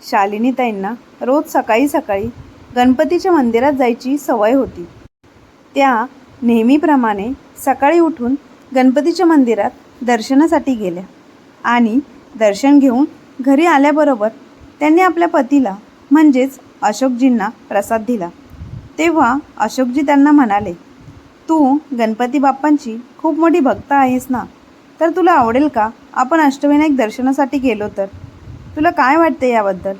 शालिनीताईंना रोज सकाळी सकाळी गणपतीच्या मंदिरात जायची सवय होती. त्या नेहमीप्रमाणे सकाळी उठून गणपतीच्या मंदिरात दर्शनासाठी गेल्या आणि दर्शन घेऊन घरी आल्याबरोबर त्यांनी आपल्या पतीला म्हणजेच अशोकजींना प्रसाद दिला. तेव्हा अशोकजी त्यांना म्हणाले, तू गणपती बाप्पांची खूप मोठी भक्त आहेस ना, तर तुला आवडेल का आपण अष्टविनायक दर्शनासाठी गेलो तर? तुला काय वाटते याबद्दल?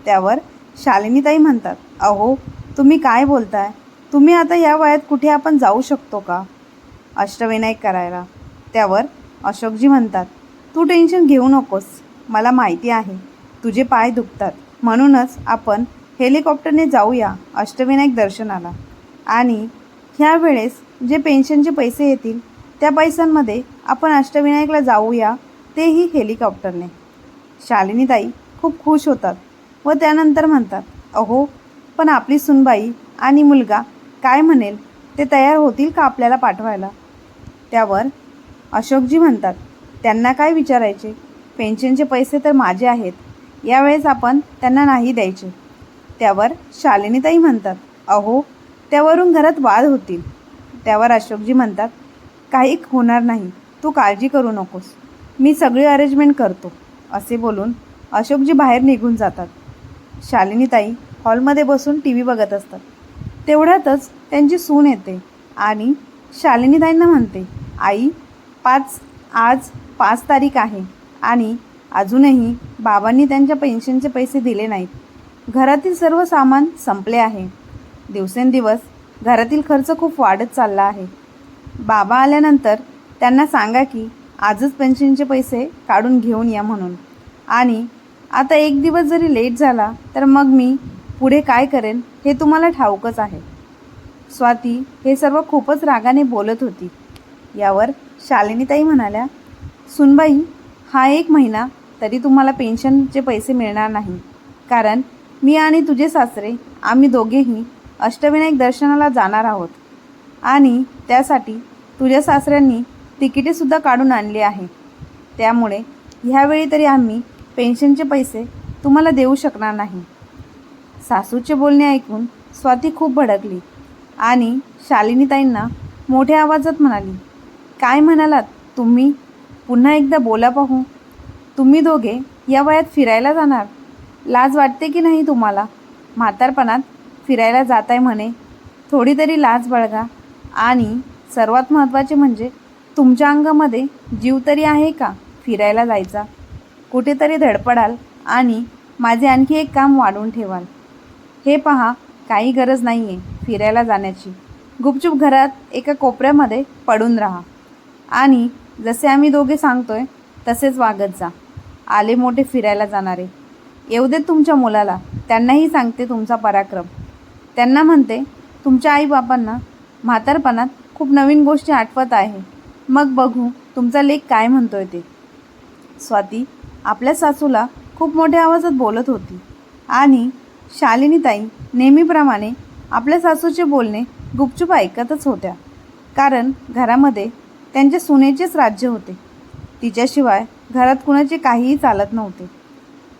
त्यावर शालिनीताई म्हणतात, अहो तुम्ही काय बोलताय? तुम्ही आता या वयात कुठे आपण जाऊ शकतो का अष्टविनायक करायला? त्यावर अशोकजी म्हणतात, तू टेन्शन घेऊ नकोस. मला माहिती आहे तुझे पाय दुखतात, म्हणूनच आपण हेलिकॉप्टरने जाऊया अष्टविनायक दर्शनाला आणि ह्या वेळेस जे पेन्शनचे पैसे येतील त्या पैशांमध्ये आपण अष्टविनायकला जाऊया, तेही हेलिकॉप्टरने. शालिनीताई खूप खुश होतात व त्यानंतर म्हणतात, अहो पण आपली सुनबाई आणि मुलगा काय म्हणेल? ते तयार होतील का आपल्याला पाठवायला? त्यावर अशोकजी म्हणतात, त्यांना काय विचारायचे? पेन्शनचे पैसे तर माझे आहेत, यावेळेस आपण त्यांना नाही द्यायचे. त्यावर शालिनीताई म्हणतात, अहो त्यावरून घरात वाद होतील. त्यावर अशोकजी म्हणतात, काही होणार नाही, तू काळजी करू नकोस, मी सगळी अरेंजमेंट करतो. असे बोलून अशोकजी बाहेर निघून जातात. शालिनीताई हॉलमध्ये बसून टी व्ही बघत असतात. तेवढ्यातच त्यांची सून येते आणि शालिनीताईंना म्हणते, आई आज 5 तारीख आहे आणि अजूनही बाबांनी त्यांच्या पेन्शनचे पैसे दिले नाहीत. घरातील सर्व सामान संपले आहे. दिवसेंदिवस घरातील खर्च खूप वाढत चालला आहे. बाबा आल्यानंतर त्यांना सांगा की आजच पेन्शनचे पैसे काढून घेऊन या म्हणून. आणि आता एक दिवस जरी लेट झाला तर मग मी पुढे काय करेन हे तुम्हाला ठाऊकच आहे. स्वाती हे सर्व खूपच रागाने बोलत होती. यावर शालिनीताई म्हणाल्या, सुनबाई, हा 1 महिना तरी तुम्हाला पेन्शनचे पैसे मिळणार नाही, कारण मी आणि तुझे सासरे आम्ही दोघेही अष्टविनायक दर्शनाला जाणार आहोत आणि त्यासाठी तुझ्या सासऱ्यांनी तिकिटेसुद्धा काढून आणली आहे. त्यामुळे ह्यावेळी तरी आम्ही पेन्शनचे पैसे तुम्हाला देऊ शकणार नाही. सासूचे बोलणे ऐकून स्वाती खूप भडकली आणि शालिनीताईंना मोठ्या आवाजात म्हणाली, काय म्हणालात तुम्ही? पुन्हा एकदा बोला पाहू. तुम्ही दोघे या वयात फिरायला जाणार? लाज वाटते की नाही तुम्हाला? म्हातारपणात फिरायला जाताय म्हणे, थोडी तरी लाज बाळगा. आणि सर्वात महत्त्वाचे म्हणजे तुमच्या अंगामध्ये जीव तरी आहे का फिरायला जायचा? कुठेतरी धडपडाल आणि माझे आणखी एक काम वाढवून ठेवाल. हे पहा, काही गरज नाही आहे फिरायला जाण्याची. गुपचूप घरात एका कोपऱ्यामध्ये पडून राहा आणि जसे आम्ही दोघे सांगतोय तसेच वागत जा. आले मोठे फिरायला जाणारे. येऊ देत तुमच्या मुलाला, त्यांनाही सांगते तुमचा पराक्रम. त्यांना म्हणते, तुमच्या आईबापांना म्हातारपणात खूप नवीन गोष्टी आठवत आहे, मग बघू तुमचा लेक काय म्हणतोय ते. स्वाती आपल्या सासूला खूप मोठ्या आवाजात बोलत होती आणि शालिनीताई नेहमीप्रमाणे आपल्या सासूचे बोलणे गुपचूप ऐकतच होत्या, कारण घरामध्ये त्यांच्या सुनेचेच राज्य होते. तिच्याशिवाय घरात कुणाचे काहीही चालत नव्हते.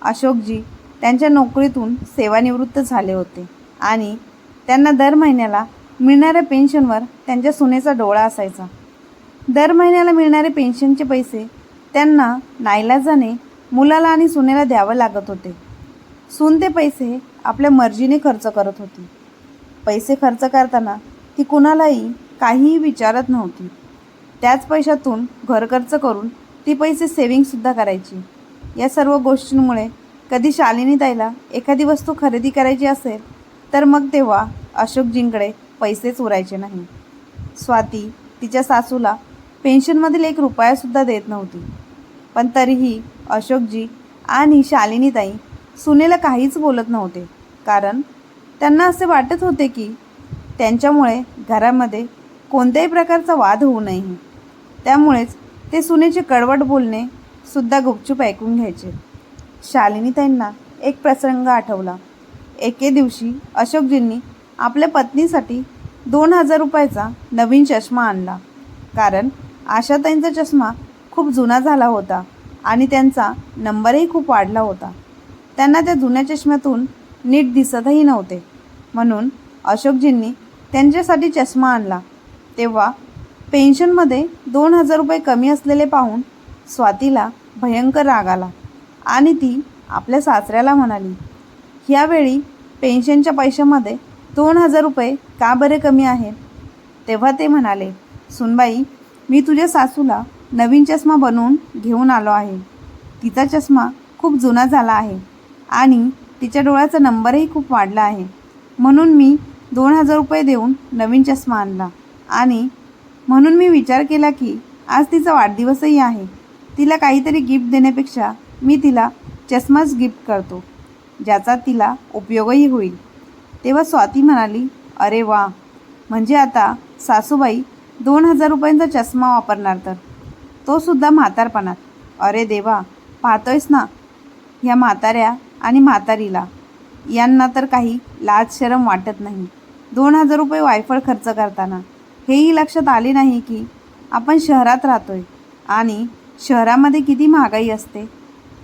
अशोकजी त्यांच्या नोकरीतून सेवानिवृत्त झाले होते आणि त्यांना दर महिन्याला मिळणाऱ्या पेन्शनवर त्यांच्या सुनेचा डोळा असायचा. दर महिन्याला मिळणारे पेन्शनचे पैसे त्यांना नाईलाजाने मुलाला आणि सुनेला द्यावं लागत होते. सून ते पैसे आपल्या मर्जीने खर्च करत होती. पैसे खर्च करताना ती कुणालाही काहीही विचारत नव्हती. त्याच पैशातून घर खर्च करून ती पैसे सेविंगसुद्धा करायची. या सर्व गोष्टींमुळे कधी शालिनीताईला एखादी वस्तू खरेदी करायची असेल तर मग तेव्हा अशोकजींकडे पैसेच उरायचे नाही. स्वाती तिच्या सासूला पेन्शनमधील 1 रुपयासुद्धा देत नव्हती, पण तरीही अशोकजी आणि शालिनीताई सुनेला काहीच बोलत नव्हते, कारण त्यांना असे वाटत होते की त्यांच्यामुळे घरामध्ये कोणत्याही प्रकारचा वाद होऊ नये. त्यामुळेच ते सुनेचे कडवट बोलणे सुद्धा गुपचूप ऐकून घ्यायचे. शालिनीताईंना एक प्रसंग आठवला. एके दिवशी अशोकजींनी आपल्या पत्नीसाठी 2000 रुपयाचा नवीन चष्मा आणला, कारण आशाताईंचा चष्मा खूप जुना झाला होता आणि त्यांचा नंबरही खूप वाढला होता. त्यांना त्या जुन्या चष्म्यातून नीट दिसतही नव्हते. म्हणून अशोकजींनी त्यांच्यासाठी चष्मा आणला. तेव्हा पेन्शनमध्ये 2,000 रुपये कमी असलेले पाहून स्वातीला भयंकर राग आला आणि ती आपल्या सासऱ्याला म्हणाली, ह्यावेळी पेन्शनच्या पैशामध्ये 2,000 रुपये का बरे कमी आहेत? तेव्हा ते म्हणाले, सुनबाई, मी तुझ्या सासूला नवीन चष्मा बनवून घेऊन आलो आहे. तिचा चष्मा खूप जुना झाला आहे आणि तिच्या डोळ्याचा नंबरही खूप वाढला आहे. म्हणून मी 2,000 रुपये देऊन नवीन चष्मा आणला आणि म्हणून मी विचार केला की आज तिचा वाढदिवसही आहे. तिला काहीतरी गिफ्ट देण्यापेक्षा मी तिला चष्माच गिफ्ट करतो, ज्याचा तिला उपयोगही होईल. तेव्हा स्वाती म्हणाली, अरे वा, म्हणजे आता सासूबाई 2,000 रुपयांचा चष्मा वापरणार, तर तो सुद्धा म्हातारपणात. अरे देवा, पाहतोयस ना ह्या म्हाताऱ्या आणि म्हातारीला, यांना तर काही लाज शरम वाटत नाही. 2,000 रुपये वायफळ खर्च करताना हेही लक्षात आले नाही की आपण शहरात राहतोय आणि शहरामध्ये किती महागाई असते.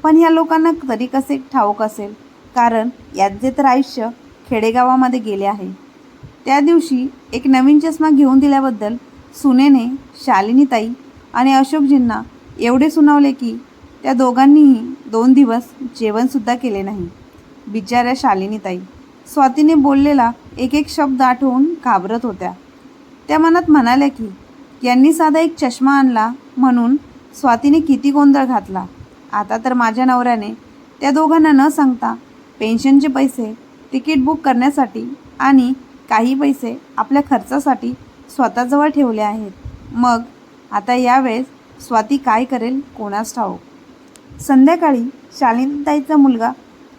पण ह्या लोकांना तरी कसे ठाऊक असेल, कारण यांचे तर आयुष्य खेडेगावामध्ये गेले आहे. त्या दिवशी एक नवीन चष्मा घेऊन दिल्याबद्दल सुनेने शालिनीताई आणि अशोकजींना एवढे सुनावले की त्या दोघांनीही 2 दिवस जेवणसुद्धा केले नाही. बिचाऱ्या शालिनीताई स्वातीने बोललेला एक एक शब्द आठवून घाबरत होत्या. त्या मनात म्हणाल्या की यांनी साधा एक चष्मा आणला म्हणून स्वातीने किती गोंधळ घातला. आता तर माझ्या नवऱ्याने त्या दोघांना न सांगता पेन्शनचे पैसे तिकीट बुक करण्यासाठी आणि काही पैसे आपल्या खर्चासाठी स्वतःजवळ ठेवले आहेत. मग आता यावेळेस स्वाती काय करेल कोणास ठाऊक. संध्याकाळी शालिनीताईचा मुलगा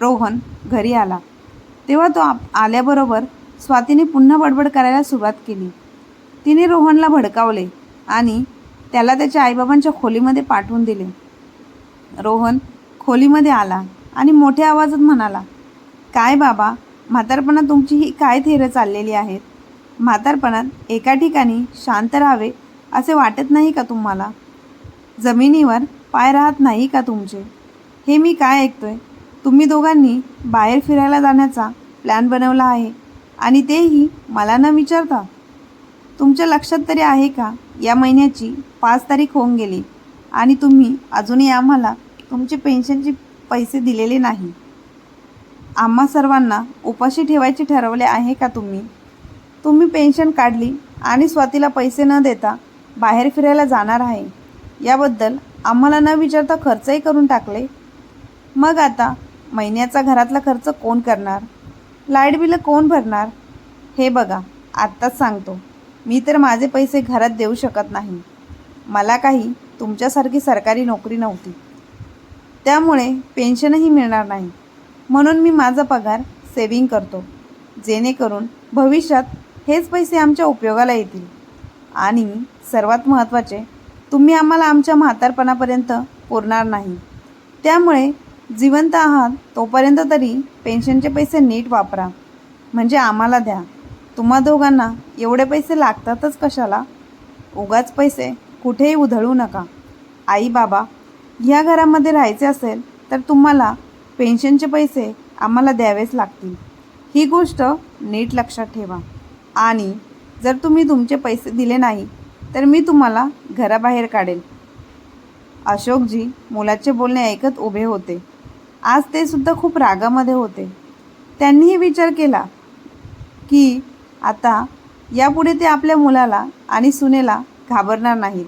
रोहन घरी आला. तेव्हा तो आल्याबरोबर स्वातीने पुन्हा बडबड करायला सुरुवात केली. तिने रोहनला भडकावले आणि त्याला त्याच्या आईबाबांच्या खोलीमध्ये पाठवून दिले. रोहन खोलीमध्ये आला आणि मोठ्या आवाजात म्हणाला, काय बाबा, म्हातारपणात तुमची ही काय थेरं चाललेली आहेत? म्हातारपणात एका ठिकाणी शांत राहावे असे वाटत नाही का तुम्हाला? जमिनीवर पाय राहत नाही का तुमचे? हे मी काय ऐकतोय, तुम्ही दोघांनी बाहेर फिरायला जाण्याचा प्लॅन बनवला आहे आणि तेही मला न विचारता. तुमच्या लक्षात तरी आहे का या महिन्याची 5 तारीख होऊन गेली आणि तुम्ही अजूनही आम्हाला तुमचे पेन्शनचे पैसे दिलेले नाही. आम्हा सर्वांना उपाशी ठेवायचे ठरवले आहे का तुम्ही? तुम्ही पेन्शन काढली आणि स्वातीला पैसे न देता बाहेर फिरायला जाणार आहे, याबद्दल आम्हाला न विचारता खर्चही करून टाकले. मग आता महिन्याचा घरातला खर्च कोण करणार? लाईट बिलं कोण भरणार? हे बघा, आत्ताच सांगतो, मी तर माझे पैसे घरात देऊ शकत नाही. मला काही तुमच्यासारखी सरकारी नोकरी नव्हती, त्यामुळे पेन्शनही मिळणार नाही. म्हणून मी माझा पगार सेविंग करतो, जेणेकरून भविष्यात हेच पैसे आमच्या उपयोगाला येतील. आणि सर्वात महत्त्वाचे, तुम्ही आम्हाला आमच्या म्हातारपणापर्यंत पुरणार नाही. त्यामुळे जिवंत आहात तोपर्यंत तरी पेन्शनचे पैसे नीट वापरा, म्हणजे आम्हाला द्या. तुम्हा दोघांना एवढे पैसे लागतातच कशाला? उगाच पैसे कुठेही उधळू नका. आई बाबा, ह्या घरामध्ये राहायचे असेल तर तुम्हाला पेन्शनचे पैसे आम्हाला द्यावेच लागतील. ही गोष्ट नीट लक्षात ठेवा. आणि जर तुम्ही तुमचे पैसे दिले नाही तर मी तुम्हाला घराबाहेर काढेल. अशोकजी मुलाचे बोलणे ऐकत उभे होते. आज ते सुद्धा खूप रागामध्ये होते. त्यांनीही विचार केला की आता यापुढे ते आपल्या मुलाला आणि सुनेला घाबरणार नाहीत,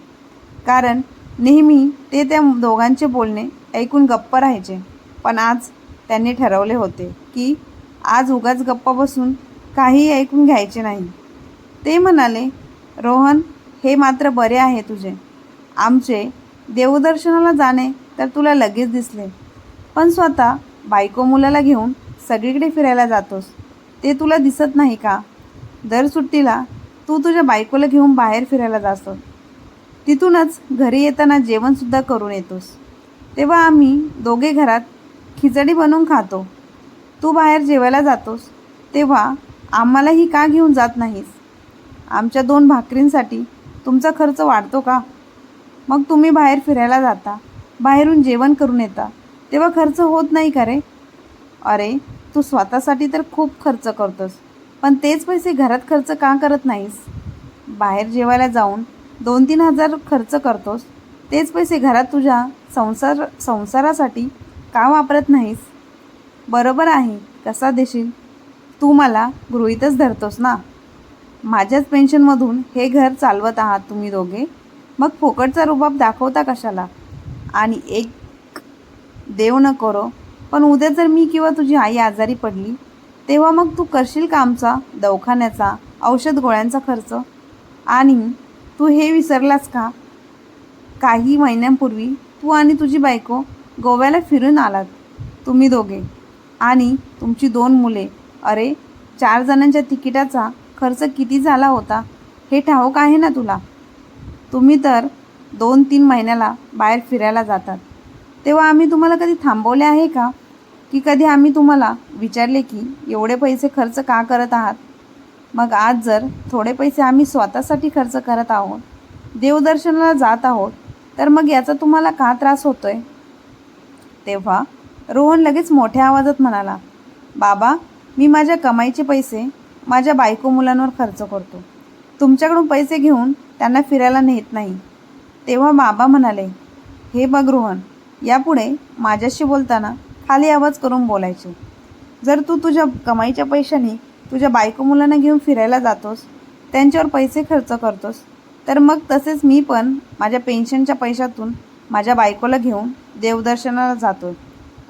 कारण नेहमी ते त्या दोघांचे बोलणे ऐकून गप्प राहायचे. पण आज त्यांनी ठरवले होते की आज उगाच गप्प बसून काहीही ऐकून घ्यायचे नाही. ते म्हणाले, रोहन, हे मात्र बरे आहे तुझे. आमचे देवदर्शनाला जाणे तर तुला लगेच दिसले, पण स्वतः बायको मुलाला घेऊन सगळीकडे फिरायला जातोस ते तुला दिसत नाही का? दर सुट्टीला तू तुझ्या बायकोला घेऊन बाहेर फिरायला जातो, तिथूनच घरी येताना जेवणसुद्धा करून येतोस. तेव्हा आम्ही दोघे घरात खिचडी बनवून खातो. तू बाहेर जेवायला जातोस तेव्हा आम्हालाही का घेऊन जात नाहीस? आमच्या 2 भाकरींसाठी तुमचा खर्च वाढतो का? मग तुम्ही बाहेर फिरायला जाता, बाहेरून जेवण करून येता, तेव्हा खर्च होत नाही का रे? अरे, तू स्वतःसाठी तर खूप खर्च करतोस, पण तेच पैसे घरात खर्च का करत नाहीस? बाहेर जेवायला जाऊन 2-3 हजार खर्च करतोस, तेच पैसे घरात तुझ्या संसारासाठी का वापरत नाहीस? बरोबर आहे, कसा देशील? तू मला गृहीतच धरतोस ना. माझ्याच पेन्शनमधून हे घर चालवत आहात तुम्ही दोघे, मग फुकटचा रुबाब दाखवता कशाला? आणि एक देव न करो, पण उद्या जर मी किंवा तुझी आई आजारी पडली, तेव्हा मग तू करशील का आमचा दवाखान्याचा, औषध गोळ्यांचा खर्च? आणि तू हे विसरलास का? काही महिन्यांपूर्वी तू आणि तुझी बायको गोव्याला फिरून आलात, तुम्ही दोघे आणि तुमची 2 मुले. अरे, 4 जणांच्या तिकिटाचा खर्च किती झाला होता हे ठाऊक आहे ना तुला? तुम्ही तर 2-3 महिन्याला बाहेर फिरायला जातात, तेव्हा आम्ही तुम्हाला कधी थांबवले आहे का? की कधी आम्ही तुम्हाला विचारले की एवढे पैसे खर्च का करत आहात? मग आज जर थोडे पैसे आम्ही स्वतःसाठी खर्च करत आहोत, देवदर्शनाला जात आहोत, तर मग याचा तुम्हाला का त्रास होतोय? तेव्हा रोहन लगेच मोठ्या आवाजात म्हणाला, बाबा, मी माझ्या कमाईचे पैसे माझ्या बायको मुलांवर खर्च करतो. तुमच्याकडून पैसे घेऊन त्यांना फिरायला नेत नाही. तेव्हा बाबा म्हणाले, हे बघ रोहन, यापुढे माझ्याशी बोलताना खाली आवाज करून बोलायचे. जर तू तुझ्या कमाईच्या पैशाने तुझ्या बायको मुलांना घेऊन फिरायला जातोस, त्यांच्यावर पैसे खर्च करतोस, तर मग तसेच मी पण माझ्या पेन्शनच्या पैशातून माझ्या बायकोला घेऊन देवदर्शनाला जातो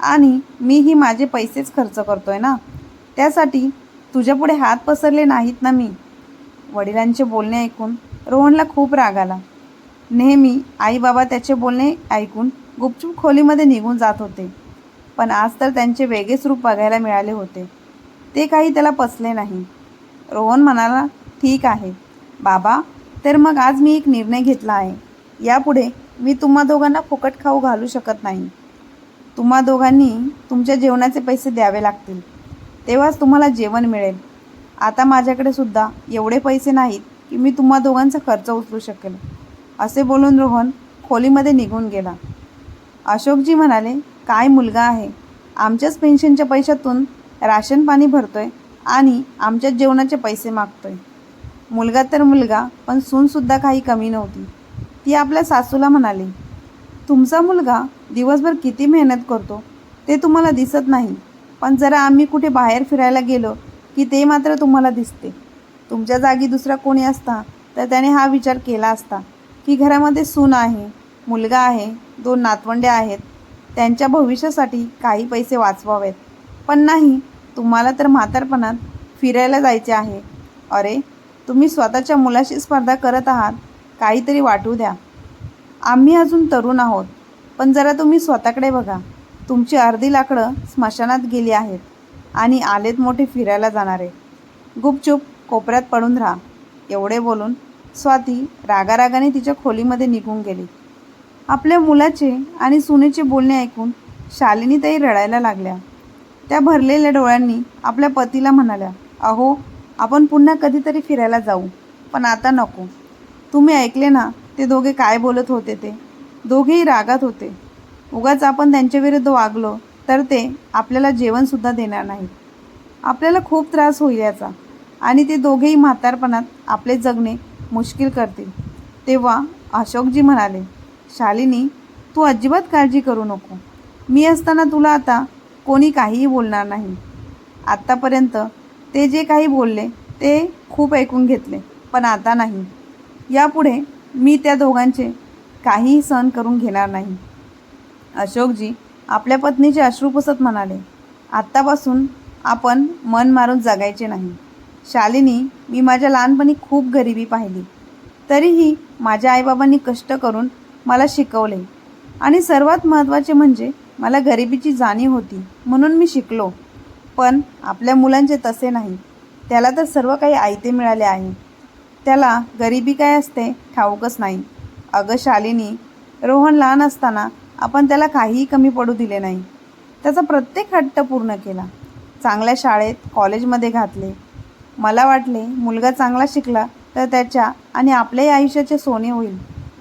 आणि मीही माझे पैसेच खर्च करतोय ना. त्यासाठी तुझ्यापुढे हात पसरले नाहीत ना मी. वडिलांचे बोलणे ऐकून रोहनला खूप राग आला. नेहमी आई बाबा त्याचे बोलणे ऐकून गुपचूप खोलीमध्ये निघून जात होते, पण आज तर त्यांचे वेगळेच रूप बघायला मिळाले होते. ते काही त्याला पचले नाही. रोहन म्हणाला, ठीक आहे बाबा, तर मग आज मी एक निर्णय घेतला आहे. यापुढे मी तुम्हा दोघांना फुकट खाऊ घालू शकत नाही. तुम्हा दोघांनी तुमच्या जेवणाचे पैसे द्यावे लागतील, तेव्हाच तुम्हाला जेवण मिळेल. आता माझ्याकडे सुद्धा एवढे पैसे नाहीत की मी तुम्हा दोघांचा खर्च उचलू शकेल. असे बोलून रोहन खोलीमध्ये निघून गेला. अशोकजी म्हणाले, काय मुलगा आहे, आमच्याच पेन्शनच्या पैशातून राशन पाणी भरतोय आणि आमच्याच जेवणाचे पैसे मागतोय. मुलगा तर मुलगा, पण सूनसुद्धा काही कमी नव्हती. ती आपल्या सासूला म्हणाली, तुमचा मुलगा दिवसभर किती मेहनत करतो ते तुम्हाला दिसत नाही, पण जरा आम्ही कुठे बाहेर फिरायला गेलो की ते मात्र तुम्हाला दिसते. तुमच्या जागी दुसरा कोणी असता तर त्याने हा विचार केला असता की घरामध्ये सून आहे, मुलगा आहे, 2 नातवंडे आहेत, त्यांच्या भविष्यासाठी काही पैसे वाचवावेत. पण नाही, तुम्हाला तर म्हातारपणात फिरायला जायचे आहे. अरे, तुम्ही स्वतःच्या मुलाशी स्पर्धा करत आहात, काहीतरी वाटू द्या. आम्ही अजून तरुण आहोत, पण जरा तुम्ही स्वतःकडे बघा. तुमची अर्धी लाकडं स्मशानात गेली आहेत आणि आलेत मोठे फिरायला जाणारे. गुपचूप कोपऱ्यात पडून राहा. एवढे बोलून स्वाती रागारागाने तिच्या खोलीमध्ये निघून गेली. आपल्या मुलाचे आणि सुनेचे बोलणे ऐकून शालिनीताई रडायला लागल्या. त्या भरलेल्या डोळ्यांनी आपल्या पतीला म्हणाल्या, अहो, आपण पुन्हा कधीतरी फिरायला जाऊ, पण आता नको. तुम्ही ऐकले ना ते दोघे काय बोलत होते ते? दोघेही रागात होते. उगाच आपण त्यांच्याविरुद्ध वागलो तर ते आपल्याला जेवणसुद्धा देणार नाहीत. आपल्याला खूप त्रास होईल याचा, आणि ते दोघेही म्हातारपणात आपले जगणे मुश्किल करतील. तेव्हा अशोकजी म्हणाले, शालिनी, तू अजिबात काळजी करू नको. मी असताना तुला आता कोणी काहीही बोलणार नाही. आत्तापर्यंत ते जे काही बोलले ते खूप ऐकून घेतले, पण आता नाही. यापुढे मी त्या दोघांचे काहीही सहन करून घेणार नाही. अशोकजी आपल्या पत्नीचे अश्रू पुसत म्हणाले, आत्तापासून आपण मन मारून जगायचे नाही. शालिनी, मी माझ्या लहानपणी खूप गरिबी पाहिली, तरीही माझ्या आईबाबांनी कष्ट करून मला शिकवले, आणि सर्वात महत्त्वाचे म्हणजे मला गरिबीची जाणीव होती म्हणून मी शिकलो. पण आपल्या मुलांचे तसे नाही. त्याला तर सर्व काही आयते मिळाले आहे. त्याला गरिबी काय असते ठाऊकच नाही. अगं शालिनी, रोहन लहान असताना आपण त्याला काहीही कमी पडू दिले नाही. त्याचा प्रत्येक हट्ट पूर्ण केला. चांगल्या शाळेत, कॉलेजमध्ये घातले. मला वाटले मुलगा चांगला शिकला तर त्याच्या आणि आपल्याही आयुष्याचे सोने होईल,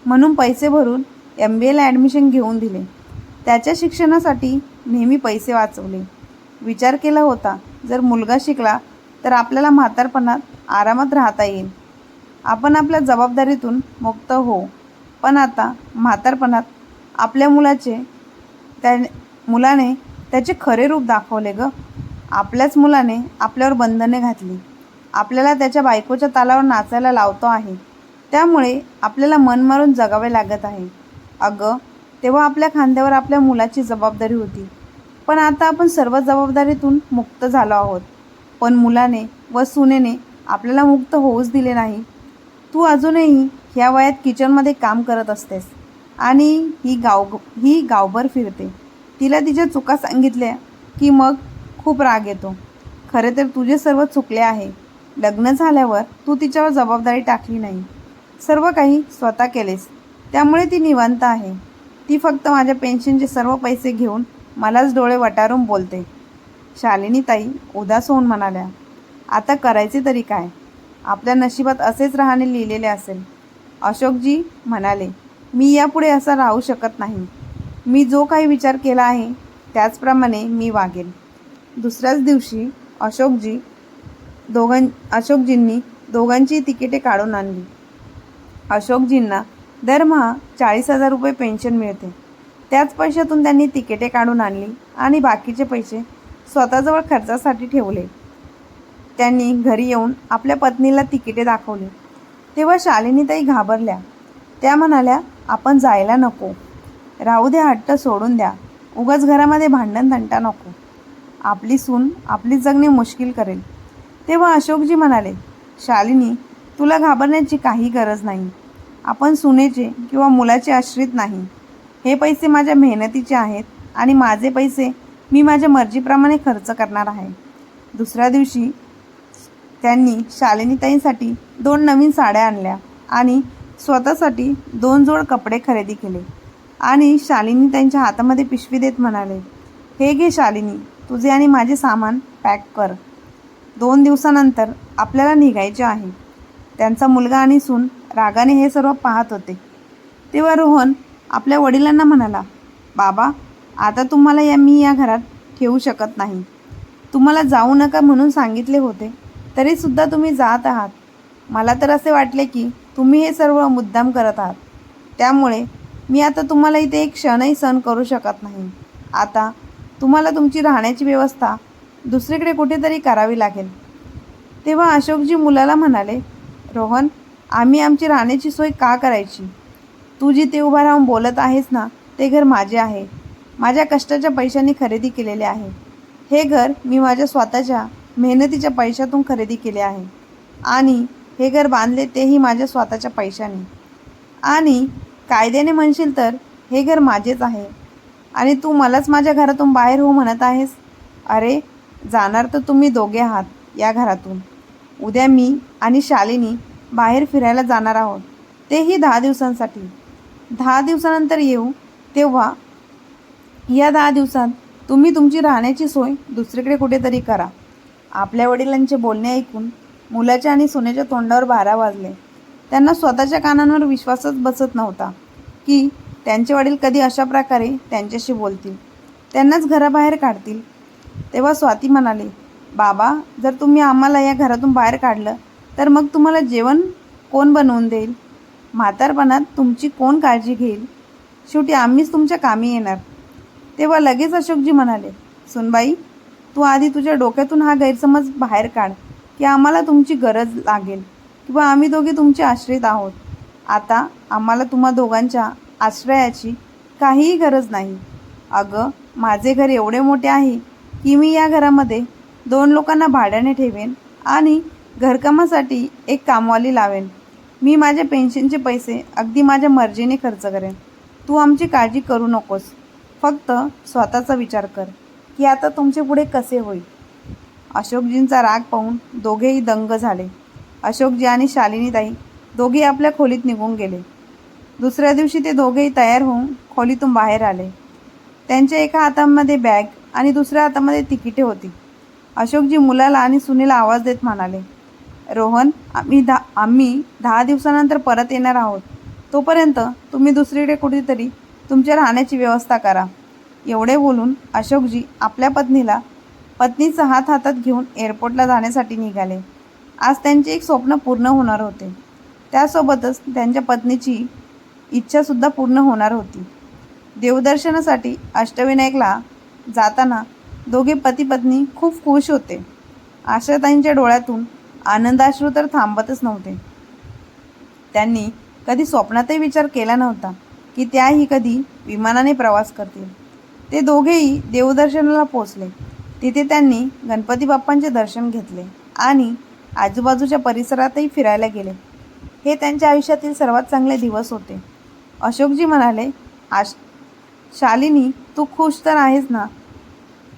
म्हणून पैसे भरून MBAला ॲडमिशन घेऊन दिले. त्याच्या शिक्षणासाठी नेहमी पैसे वाचवले. विचार केला होता, जर मुलगा शिकला तर आपल्याला म्हातारपणात आरामात राहता येईल. आपण आपल्या जबाबदारीतून मुक्त होऊ. पण आता म्हातारपणात आपल्या मुलाने त्याचे खरे रूप दाखवले ग. आपल्याच मुलाने आपल्यावर बंधने घातली. आपल्याला त्याच्या बायकोच्या तालावर नाचायला लावतो आहे. त्यामुळे आपल्याला मन मारून जगावे लागत आहे. अगं, तेव्हा आपल्या खांद्यावर आपल्या मुलाची जबाबदारी होती. पण आता आपण सर्व जबाबदारीतून मुक्त झालो आहोत. पण मुलाने व सुनेने आपल्याला मुक्त होऊच दिले नाही. तू अजूनही ह्या वयात किचनमध्ये काम करत असतेस आणि ही गावभर फिरते. तिला तिच्या चुका सांगितल्या की मग खूप राग येतो. खरे तर तुझे सर्व चुकले आहे. लग्न झाल्यावर तू तिच्यावर जबाबदारी टाकली नाही. सर्व काही स्वतः केलेस. त्यामुळे ती निवांत आहे. ती फक्त माझ्या पेन्शनचे सर्व पैसे घेऊन मलाच डोळे वटारून बोलते. शालिनीताई उदास होऊन म्हणाल्या, आता करायचे तरी काय? आपल्या नशिबात असेच राहणे लिहिलेले असेल. अशोकजी म्हणाले, मी यापुढे असा राहू शकत नाही. मी जो काही विचार केला आहे त्याचप्रमाणे मी वागेन. दुसऱ्याच दिवशी अशोकजींनी दोघांची तिकिटे काढून आणली. अशोकजींना दरमहा 40,000 रुपये पेन्शन मिळते. त्याच पैशातून त्यांनी तिकिटे काढून आणली आणि बाकीचे पैसे स्वतःजवळ खर्चासाठी ठेवले. त्यांनी घरी येऊन आपल्या पत्नीला तिकिटे दाखवली. तेव्हा शालिनीताई घाबरल्या. त्या म्हणाल्या, आपण जायला नको. राहू द्या, हट्ट सोडून द्या. उगाच घरामध्ये भांडण तंटा नको. आपली सून आपली जगणे मुश्किल करेल. तेव्हा अशोकजी म्हणाले, शालिनी, तुला घाबरण्याची काही गरज नाही. आपण सुनेचे किंवा मुलाचे आश्रित नाही. हे पैसे माझ्या मेहनतीचे आहेत आणि माझे पैसे मी माझ्या मर्जीप्रमाणे खर्च करणार आहे. दुसऱ्या दिवशी त्यांनी शालिनीताईंसाठी 2 नवीन साड्या आणल्या आणि स्वतःसाठी 2 जोड कपडे खरेदी केले आणि शालिनीताईंच्या हातामध्ये पिशवी देत म्हणाले, हे घे शालिनी, तुझे आणि माझे सामान पॅक कर. 2 दिवसानंतर आपल्याला निघायचे आहे. त्यांचा मुलगा आणि सून रागाने हे सर्व पाहत होते. तेव्हा रोहन आपल्या वडिलांना म्हणाला, बाबा, आता तुम्हाला मी या घरात ठेवू शकत नाही. तुम्हाला जाऊ नका म्हणून सांगितले होते, तरीसुद्धा तुम्ही जात आहात. मला तर असे वाटले की तुम्ही हे सर्व मुद्दाम करत आहात. त्यामुळे मी आता तुम्हाला इथे एक क्षणही सहन करू शकत नाही. आता तुम्हाला तुमची राहण्याची व्यवस्था दुसरीकडे कुठेतरी करावी लागेल. तेव्हा अशोकजी मुलाला म्हणाले, रोहन, आम्ही आमची राहण्याची सोय का करायची? तू जिथे उभा राहून बोलत आहेस ना, ते घर माझे आहे. माझ्या कष्टाच्या पैशांनी खरेदी केलेले आहे. हे घर मी माझ्या स्वतःच्या मेहनतीच्या पैशातून खरेदी केले आहे आणि हे घर बांधले तेही माझ्या स्वतःच्या पैशाने. आणि कायद्याने म्हणशील तर हे घर माझेच आहे आणि तू मलाच माझ्या घरातून बाहेर हो म्हणत आहेस. अरे, जाणार तर तुम्ही दोघे आहात या घरातून. उद्या मी आणि शालिनी बाहेर फिरायला जाणार आहोत, तेही 10 दिवसांसाठी. 10 दिवसानंतर येऊ. तेव्हा या 10 दिवसात तुम्ही तुमची राहण्याची सोय दुसरीकडे कुठेतरी करा. आपल्या वडिलांचे बोलणे ऐकून मुलाच्या आणि सुनेच्या तोंडावर 12 वाजले. त्यांना स्वतःच्या कानांवर विश्वासच बसत नव्हता की त्यांचे वडील कधी अशा प्रकारे त्यांच्याशी बोलतील, त्यांनाच घराबाहेर काढतील. तेव्हा स्वाती म्हणाली, बाबा, जर तुम्ही आम्हाला या घरातून बाहेर काढलं तर मग तुम्हाला जेवण कोण बनवून देईल? म्हातारपणात तुमची कोण काळजी घेईल? शेवटी आम्हीच तुमच्या कामी येणार. तेव्हा लगेच अशोकजी म्हणाले, सुनबाई, तू आधी तुझ्या डोक्यातून हा गैरसमज बाहेर काढ की आम्हाला तुमची गरज लागेल किंवा आम्ही दोघे तुमचे आश्रित आहोत. आता आम्हाला तुम्हा दोघांच्या आश्रयाची काहीही गरज नाही. अगं, माझे घर एवढे मोठे आहे की मी या घरामध्ये 2 लोकांना भाड्याने ठेवेन आणि घरकामासाठी एक कामवाली लावेन. मी माझ्या पेन्शनचे पैसे अगदी माझ्या मर्जीने खर्च करेन. तू आमची काळजी करू नकोस. फक्त स्वतःचा विचार कर की आता तुमचे पुढे कसे होईल. अशोकजींचा राग पाहून दोघेही दंग झाले. अशोकजी आणि शालिनीताई दोघे आपल्या खोलीत निघून गेले. दुसऱ्या दिवशी ते दोघेही तयार होऊन खोलीतून बाहेर आले. त्यांच्या एका हातामध्ये बॅग आणि दुसऱ्या हातामध्ये तिकिटे होती. अशोकजी मुलाला आणि सुनेला आवाज देत म्हणाले, रोहन, आम्ही 10 दिवसानंतर परत येणार आहोत. तोपर्यंत तुम्ही दुसरीकडे कुठेतरी तुमच्या राहण्याची व्यवस्था करा. एवढे बोलून अशोकजी आपल्या पत्नीला पत्नीचा हात हातात घेऊन एअरपोर्टला जाण्यासाठी निघाले. आज त्यांचे एक स्वप्न पूर्ण होणार होते. त्यासोबतच त्यांच्या पत्नीची इच्छासुद्धा पूर्ण होणार होती. देवदर्शनासाठी अष्टविनायकला जाताना दोघे पती पत्नी खूप खुश होते. आशाताईंच्या डोळ्यातून आनंदाश्रू तर थांबतच नव्हते. त्यांनी कधी स्वप्नातही विचार केला नव्हता की त्याही कधी विमानाने प्रवास करतील. ते दोघेही देवदर्शनाला पोचले. तिथे त्यांनी गणपती बाप्पांचे दर्शन घेतले आणि आजूबाजूच्या परिसरातही फिरायला गेले. हे त्यांच्या आयुष्यातील सर्वात चांगले दिवस होते. अशोकजी म्हणाले, शालिनी, तू खुश तर आहेस ना?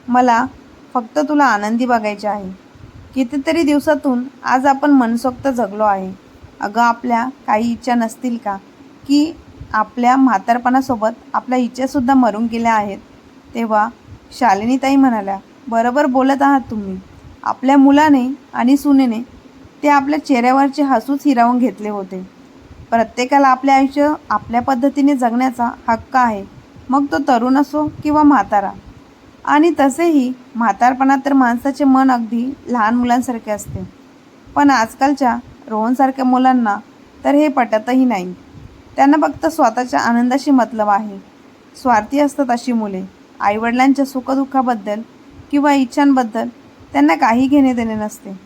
मला फक्त तुला आनंदी बघायचे आहे. कितीतरी दिवसातून आज आपण मनसोक्त जगलो आहे. अगं, आपल्या काही इच्छा नसतील का की आपल्या म्हातारपणासोबत आपल्या इच्छासुद्धा मरून गेल्या आहेत? तेव्हा शालिनीताई म्हणाल्या, बरोबर बोलत आहात तुम्ही. आपल्या मुलाने आणि सुनेने ते आपल्या चेहऱ्यावरचे हसूच हिरावून घेतले होते. प्रत्येकाला आपले आयुष्य आपल्या पद्धतीने जगण्याचा हक्क आहे, मग तो तरुण असो किंवा म्हातारा. आणि तसेही म्हातारपणात तर माणसाचे मन अगदी लहान मुलांसारखे असते. पण आजकालच्या रोहनसारख्या मुलांना तर हे पटतही नाही. त्यांना फक्त स्वतःच्या आनंदाशी मतलब आहे. स्वार्थी असतात अशी मुले. आईवडिलांच्या सुखदुःखाबद्दल किंवा इच्छांबद्दल त्यांना काही घेणे देणे नसते.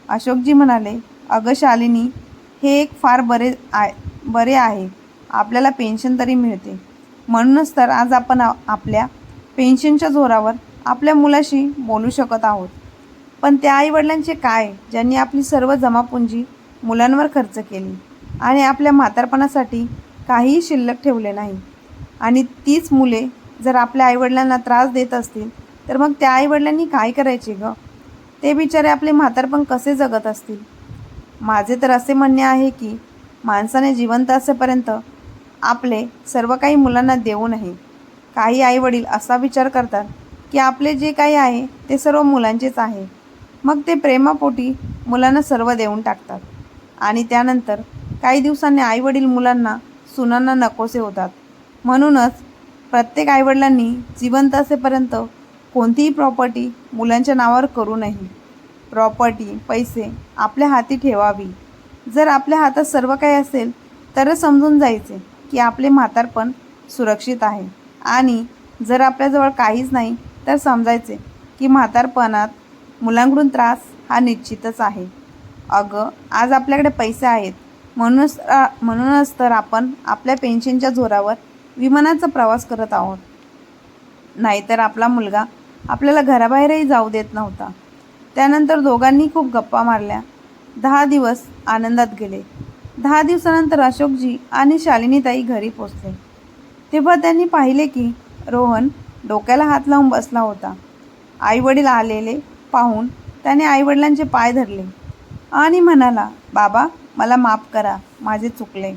अशोकजी म्हणाले, अगं शालिनी, हे एक फार बरे आहे. आपल्याला पेन्शन तरी मिळते. म्हणूनच तर आज आपण आपल्या पेन्शनच्या जोरावर आपल्या मुलाशी बोलू शकत आहोत. पण त्या आईवडिलांचे काय, ज्यांनी आपली सर्व जमापुंजी मुलांवर खर्च केली आणि आपल्या म्हातारपणासाठी काहीही शिल्लक ठेवले नाही. आणि तीच मुले जर आपल्या आईवडिलांना त्रास देत असतील तर मग त्या आईवडिलांनी काय करायचे गं? ते बिचारे आपले म्हातारपण कसे जगत असतील? माझे तर असे म्हणणे आहे की माणसाने जिवंत असेपर्यंत आपले सर्व काही मुलांना देऊ नये. काही आईवडील असा विचार करतात की आपले जे काही आहे ते सर्व मुलांचेच आहे. मग ते प्रेमापोटी मुलांना सर्व देऊन टाकतात आणि त्यानंतर काही दिवसांनी आईवडील मुलांना सुनांना नकोसे होतात. म्हणूनच प्रत्येक आईवडिलांनी जिवंत असेपर्यंत कोणतीही प्रॉपर्टी मुलांच्या नावावर करू नये. प्रॉपर्टी, पैसे आपल्या हाती ठेवावी. जर आपल्या हातात सर्व काही असेल तरच समजून जायचे की आपले म्हातारपण सुरक्षित आहे. आणि जर आपल्याजवळ काहीच नाही तर समजायचे की म्हातारपणात मुलांकडून त्रास हा निश्चितच आहे. अगं, आज आपल्याकडे पैसे आहेत म्हणूनच तर आपण आपल्या पेन्शनच्या जोरावर विमानाचा प्रवास करत आहोत. नाहीतर आपला मुलगा आपल्याला घराबाहेरही जाऊ देत नव्हता. त्यानंतर दोघांनी खूप गप्पा मारल्या. 10 दिवस आनंदात गेले. 10 दिवसानंतर अशोकजी आणि शालिनीताई घरी पोचले. तेव्हा त्यांनी पाहिले की रोहन डोक्याला हात लावून बसला होता. आईवडील आलेले पाहून त्याने आईवडिलांचे पाय धरले आणि म्हणाला, बाबा, मला माफ करा, माझे चुकले.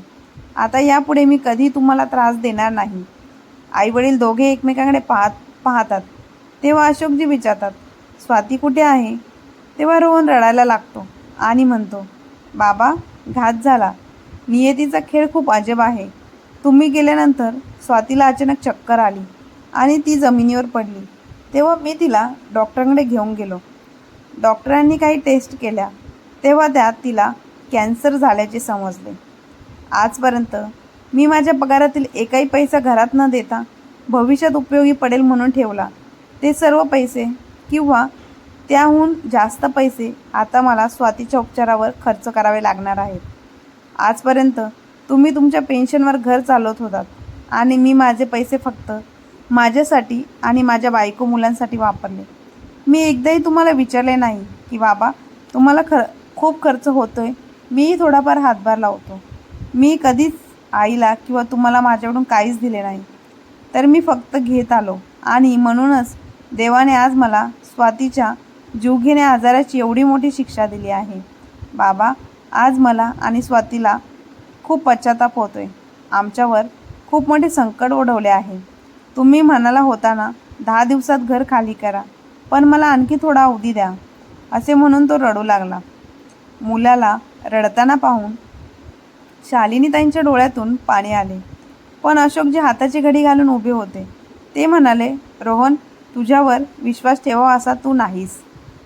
आता यापुढे मी कधी तुम्हाला त्रास देणार नाही. आईवडील दोघे एकमेकांकडे पाहतात. तेव्हा अशोकजी विचारतात, स्वाती कुठे आहे? तेव्हा रोहन रडायला लागतो आणि म्हणतो, बाबा, घात झाला. नियतीचा खेळ खूप अजब आहे. तुम्ही गेल्यानंतर स्वातीला अचानक चक्कर आली आणि ती जमिनीवर पडली. तेव्हा मी तिला डॉक्टरांकडे घेऊन गेलो. डॉक्टरांनी काही टेस्ट केल्या तेव्हा त्यात तिला कॅन्सर झाल्याचे समजले. आजपर्यंत मी माझ्या पगारातील एकही पैसा घरात न देता भविष्यात उपयोगी पडेल म्हणून ठेवला. ते सर्व पैसे किंवा त्याहून जास्त पैसे आता मला स्वातीच्या उपचारावर खर्च करावे लागणार आहेत. आजपर्यंत तुम्ही तुमच्या पेन्शनवर घर चालवत होतात आणि मी माझे पैसे फक्त माझ्यासाठी आणि माझ्या बायको मुलांसाठी वापरले. मी एकदाही तुम्हाला विचारले नाही की बाबा, तुम्हाला खूप खर्च होतोय, मीही थोडाफार हातभार लावतो. मी कधीच आईला किंवा तुम्हाला माझ्याकडून काहीच दिले नाही. तर मी फक्त घेत आलो आणि म्हणूनच देवाने आज मला स्वातीच्या जीवघेण्या आजाराची एवढी मोठी शिक्षा दिली आहे. बाबा, आज मला आणि स्वातीला खूप पश्चाताप होतोय. आमच्यावर खूप मोठे संकट ओढवले आहे. तुम्ही म्हणाला होता ना 10 दिवसात घर खाली करा, पण मला आणखी थोडा अवधी द्या, असे म्हणून तो रडू लागला. मुलाला रडताना पाहून शालिनीताईंच्या डोळ्यातून पाणी आले. पण अशोकजी हाताची घडी घालून उभे होते. ते म्हणाले, रोहन, तुझ्यावर विश्वास ठेवावा असा तू नाहीस.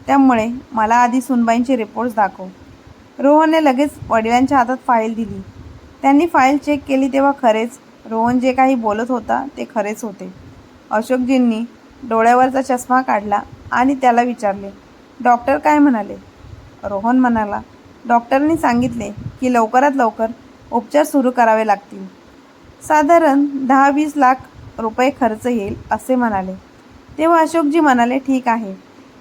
त्यामुळे मला आधी सुनबाईंचे रिपोर्ट्स दाखव. रोहनने लगेच वडिलांच्या हातात फाईल दिली. त्यांनी फाईल चेक केली तेव्हा खरेच रोहन जे काही बोलत होता ते खरेच होते. अशोकजींनी डोळ्यावरचा चष्मा काढला आणि त्याला विचारले, डॉक्टर काय म्हणाले? रोहन म्हणाला, डॉक्टरांनी सांगितले की लवकरात लवकर उपचार सुरू करावे लागतील. साधारण 10-20 लाख रुपये खर्च येईल असे म्हणाले. तेव्हा अशोकजी म्हणाले, ठीक आहे,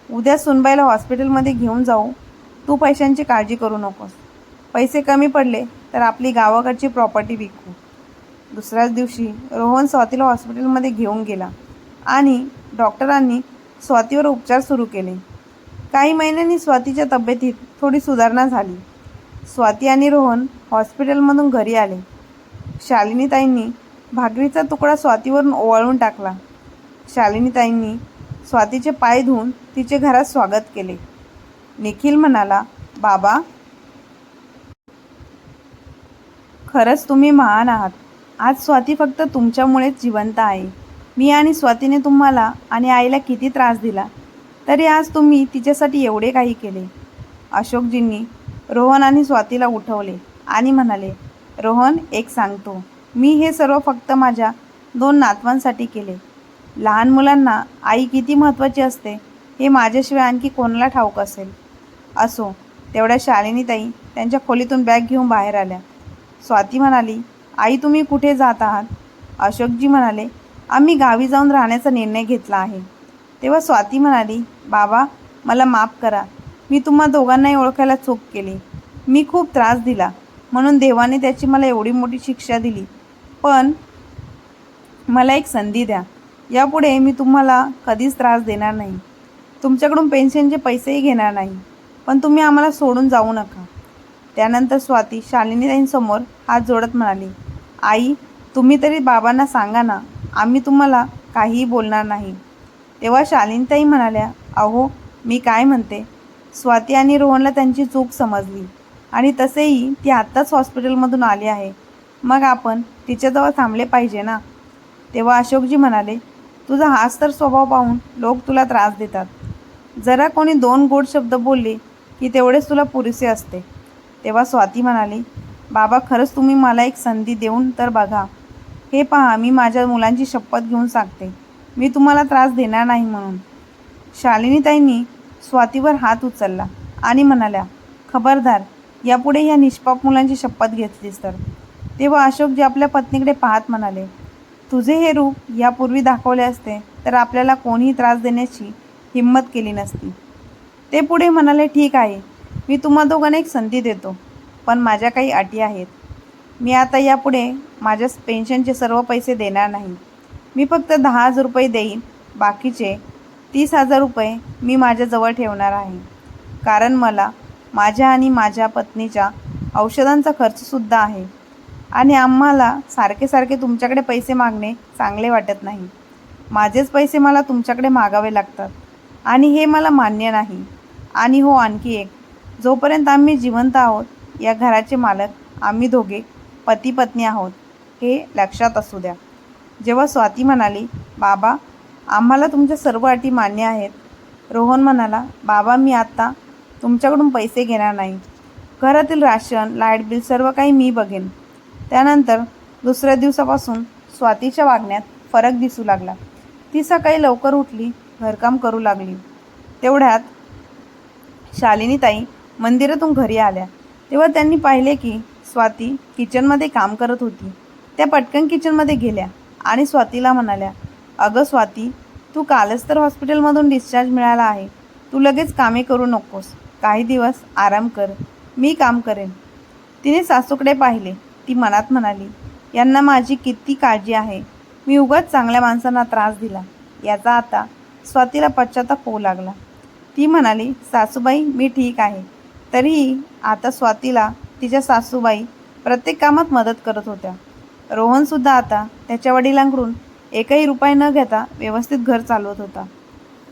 उद्या सुनबाईला हॉस्पिटलमध्ये घेऊन जाऊ. तू पैशांची काळजी करू नकोस. पैसे कमी पडले तर आपली गावाकडची प्रॉपर्टी विकू. दुसऱ्याच दिवशी रोहन स्वातीला हॉस्पिटलमध्ये घेऊन गेला आणि डॉक्टरांनी स्वातीवर उपचार सुरू केले. काही महिन्यांनी स्वातीच्या तब्येतीत थोडी सुधारणा झाली. स्वाती आणि रोहन हॉस्पिटलमधून घरी आले. शालिनीताईंनी भाकरीचा तुकडा स्वातीवरून ओवाळून टाकला. शालिनीताईंनी स्वातीचे पाय धुवून तिचे घरात स्वागत केले. निखिल म्हणाला, बाबा, खरंच तुम्ही महान आहात. आज स्वाती फक्त तुमच्यामुळेच जिवंत आहे. मी आणि स्वातीने तुम्हाला आणि आईला किती त्रास दिला, तरी आज तुम्ही तिच्यासाठी एवढे काही केले. अशोकजींनी रोहन आणि स्वातीला उठवले आणि म्हणाले, रोहन, एक सांगतो, मी हे सर्व फक्त माझ्या 2 नातवांसाठी केले. लहान मुलांना आई किती महत्त्वाची असते हे माझ्याशिवाय आणखी कोणाला ठाऊक असेल. असो. तेवढ्या शालिनीताई त्यांच्या खोलीतून बॅग घेऊन बाहेर आल्या. स्वाती म्हणाली, आई, तुम्ही कुठे जात आहात? अशोकजी म्हणाले, आम्ही गावी जाऊन राहण्याचा निर्णय घेतला आहे. तेव्हा स्वाती म्हणाली, बाबा, मला माफ करा. मी तुम्हा दोघांनाही ओळखायला चूक केली. मी खूप त्रास दिला म्हणून देवाने त्याची मला एवढी मोठी शिक्षा दिली. पण मला एक संधी द्या. यापुढे मी तुम्हाला कधीच त्रास देणार नाही. तुमच्याकडून पेन्शनचे पैसेही घेणार नाही. पण तुम्ही आम्हाला सोडून जाऊ नका. त्यानंतर स्वाती शालिनीताईंसमोर हात जोडत म्हणाली, आई, तुम्ही तरी बाबांना सांगा ना, आम्ही तुम्हाला काहीही बोलणार नाही. तेव्हा शालिनीताई म्हणाल्या, अहो, मी काय म्हणते. स्वाती आणि रोहनला त्यांची चूक समजली आणि तसेही ती आत्ताच हॉस्पिटलमधून आली आहे. मग आपण तिच्याजवळ थांबले पाहिजे ना. तेव्हा अशोकजी म्हणाले, तुझा हाच तर स्वभाव पाहून लोक तुला त्रास देतात. जरा कोणी 2 गोड शब्द बोलले की तेवढेच तुला पुरेसे असते. तेव्हा स्वाती म्हणाली, बाबा, खरंच तुम्ही मला एक संधी देऊन तर बघा. हे पहा, मी माझ्या मुलांची शपथ घेऊन सांगते, मी तुम्हाला त्रास देणार नाही म्हणून. शालिनीताईंनी स्वातीवर हात उचलला आणि म्हणाल्या, खबरदार, यापुढे ह्या निष्पाप मुलांची शपथ घेतलीस तर. तेव्हा अशोकजी आपल्या पत्नीकडे पाहत म्हणाले, तुझे हे रूप यापूर्वी दाखवले असते तर आपल्याला कोणीही त्रास देण्याची हिंमत केली नसती. ते पुढे म्हणाले, ठीक आहे, मी तुम्हा दोघांना एक संधी देतो, पण माझ्या काही अटी आहेत. मी आता यापुढे माझ्या पेन्शनचे सर्व पैसे देणार नाही. मी फक्त 10,000 रुपये देईन. बाकीचे 30,000 रुपये मी माझ्याजवळ ठेवणार आहे. कारण मला माझ्या आणि माझ्या पत्नीच्या औषधांचा खर्चसुद्धा आहे आणि आम्हाला सारखे सारखे तुमच्याकडे पैसे मागणे चांगले वाटत नाही. माझेच पैसे मला तुमच्याकडे मागावे लागतात आणि हे मला मान्य नाही. आणि हो, आणखी एक, जोपर्यंत आम्ही जिवंत आहोत, या घराचे मालक आम्ही दोघे पती पत्नी आहोत, हे लक्षात असू द्या. जेव्हा स्वाती म्हणाली, बाबा, आम्हाला तुमच्या सर्व अटी मान्य आहेत. रोहन म्हणाला, बाबा, मी आत्ता तुमच्याकडून पैसे घेणार नाही. घरातील राशन, लाईट बिल सर्व काही मी बघेन. त्यानंतर दुसऱ्या दिवसापासून स्वातीच्या वागण्यात फरक दिसू लागला. ती सकाळी लवकर उठली, घरकाम करू लागली. तेवढ्यात शालिनीताई मंदिरातून घरी आल्या. तेव्हा त्यांनी पाहिले की स्वाती किचनमध्ये काम करत होती. त्या पटकन किचनमध्ये गेल्या आणि स्वातीला म्हणाल्या, अगं स्वाती, तू कालच तर हॉस्पिटलमधून डिस्चार्ज मिळाला आहे. तू लगेच कामे करू नकोस. काही दिवस आराम कर, मी काम करेन. तिने सासूकडे पाहिले. ती मनात म्हणाली, यांना माझी किती काळजी आहे. मी उगाच चांगल्या माणसांना त्रास दिला. याचा आता स्वातीला पश्चाताप होऊ लागला. ती म्हणाली, सासूबाई, मी ठीक आहे. तरीही आता स्वातीला तिच्या सासूबाई प्रत्येक कामात मदत करत होत्या. रोहनसुद्धा आता त्याच्या वडिलांकडून एकही रुपया न घेता व्यवस्थित घर चालवत होता.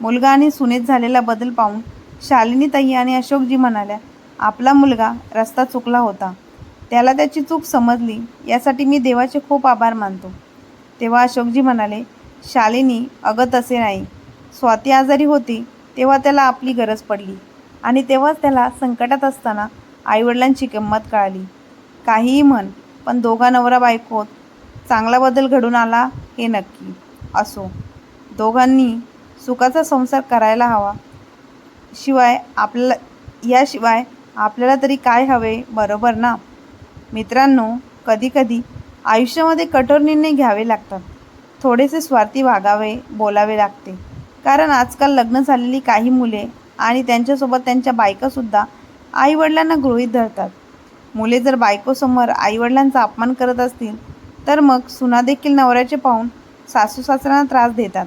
मुलगा आणि सुनेत झालेला बदल पाहून शालिनीताई आणि अशोकजी म्हणाल्या, आपला मुलगा रस्ता चुकला होता. त्याला त्याची चूक समजली, यासाठी मी देवाचे खूप आभार मानतो. तेव्हा अशोकजी म्हणाले, शालिनी, अगं तसे नाही. स्वाती आजारी होती तेव्हा त्याला आपली गरज पडली आणि तेव्हाच त्याला संकटात असताना आईवडिलांची किंमत कळाली. काहीही म्हण, पण दोघा नवरा बायकोत चांगला बदल घडून आला हे नक्की. असो, दोघांनी सुखाचा संसार करायला हवा. याशिवाय आपल्याला तरी काय हवे, बरोबर ना? मित्रांनो, कधीकधी आयुष्यामध्ये कठोर निर्णय घ्यावे लागतात. थोडेसे स्वार्थी वागावे, बोलावे लागते. कारण आजकाल लग्न झालेली काही मुले आणि त्यांच्यासोबत त्यांच्या बायकासुद्धा आईवडिलांना गृहीत धरतात. मुले जर बायकोसमोर आईवडिलांचा अपमान करत असतील तर मग सुना देखील नवऱ्याचे पाहून सासू सासऱ्यांना त्रास देतात.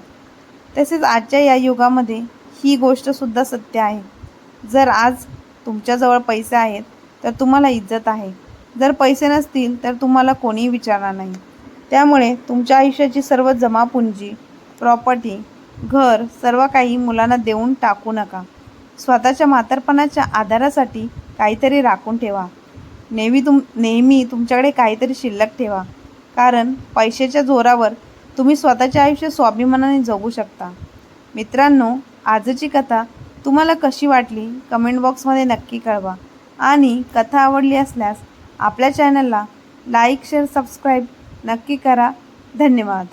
तसेच आजच्या या युगामध्ये ही गोष्टसुद्धा सत्य आहे. जर आज तुमच्याजवळ पैसे आहेत तर तुम्हाला इज्जत आहे. जर पैसे नसतील तर तुम्हाला कोणीही विचारणार नाही. त्यामुळे तुमच्या आयुष्याची सर्व जमापुंजी, प्रॉपर्टी, घर सर्व काही मुलांना देऊन टाकू नका. स्वतःच्या म्हातारपणाच्या आधारासाठी काहीतरी राखून ठेवा. नेहमी तुमच्याकडे काहीतरी शिल्लक ठेवा. कारण पैशाच्या जोरावर तुम्ही स्वतःचे आयुष्य स्वाभिमानाने जगू शकता. मित्रांनो, आजची कथा तुम्हाला कशी वाटली कमेंट बॉक्समध्ये नक्की कळवा. आणि कथा आवडली असल्यास आपल्या चॅनलला लाईक, शेअर, सबस्क्राईब नक्की करा. धन्यवाद.